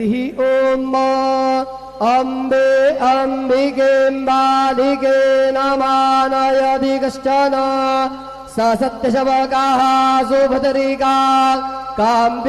ओम अम्बे अम्बिकेम्बालिके नमानयदि कश्चन स सत्यशवकाः सुभद्रिका काम्बीलवासिनीम्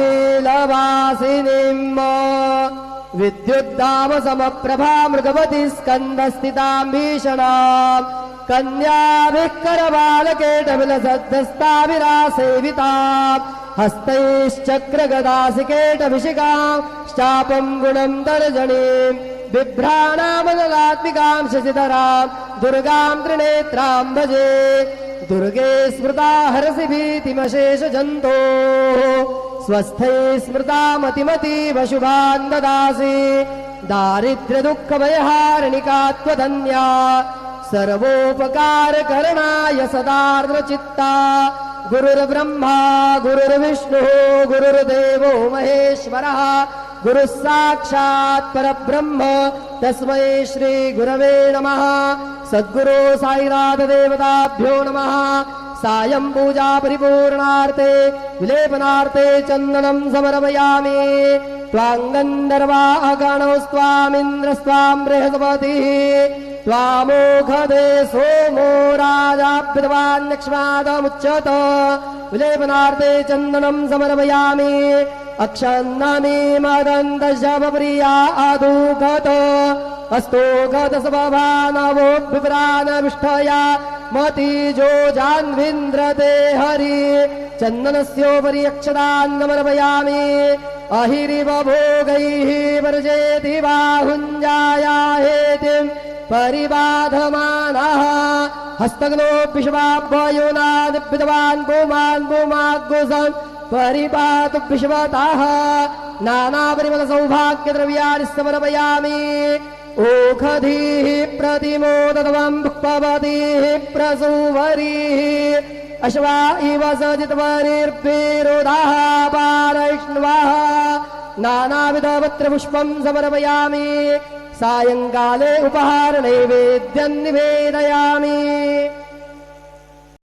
विद्युद्धामसमप्रभा मृगवती स्कन्दस्थितां भीषणाम् कन्याभिः करबालकेटविलसद्धस्ताभिरासेविताम् हस्तैश्चक्रगदासिकेटभिषिकां शापं गुणं तर्जनीं बिभ्राणामनलात्मिकां शशिधरां दुर्गां त्रिनेत्रां भजे दुर्गे स्मृता हरसि भीतिमशेषजन्तोः स्वस्थै स्मृता मतिमतीव शुभान् ददासि दारिद्र्यदुःखभयहारिणिका त्वधन्या सर्वोपकारकरणाय सदार्द्रचित्ता गुरुर्ब्रह्मा गुरुर्विष्णुः गुरुर्देवो महेश्वरः गुरुः साक्षात् परब्रह्म तस्मै श्री गुरवे नमः। सद्गुरो साईनाथ देवताभ्यो नमः। सायं पूजा परिपूर्णार्थे विलेपनार्थे चन्दनं समर्पयामि। त्वाङ्गन्धर्वाः गणौस्त्वामिन्द्रस्त्वां बृहस्पतिः त्वामोघदे सोमो राजाभ्युतवान् लक्ष्मादमुच्यत। विलेपनार्थे चन्दनं समर्पयामि। अक्षन्नामि मदन्तशवप्रिया अधूगत अस्तोगत स्वभानवोऽभिप्राणविष्ठया मतिजो जान्विन्द्रते हरि चन्दनस्योपरि अक्षतान् समर्पयामि। अहिरिव भोगैः वर्जेति बाहुञ्जाया हेतिं परिबाधमानः हस्तग्नोऽभिषवाभ्ययोनादिभृतवान् भूमान् भूमाग्गुसन् परिपातु विश्वतः नानापरिमलसौभाग्यद्रव्याणि समर्पयामि। ओषधीः प्रतिमोदत्वं भुक्पवतीः प्रसूवरीः अश्वा इव सजितवरिर्भिरुदाः पारैष्णवः नानाविधपत्रपुष्पं समर्पयामि। सायंकाले उपहार नैवेद्यं निवेदयामि।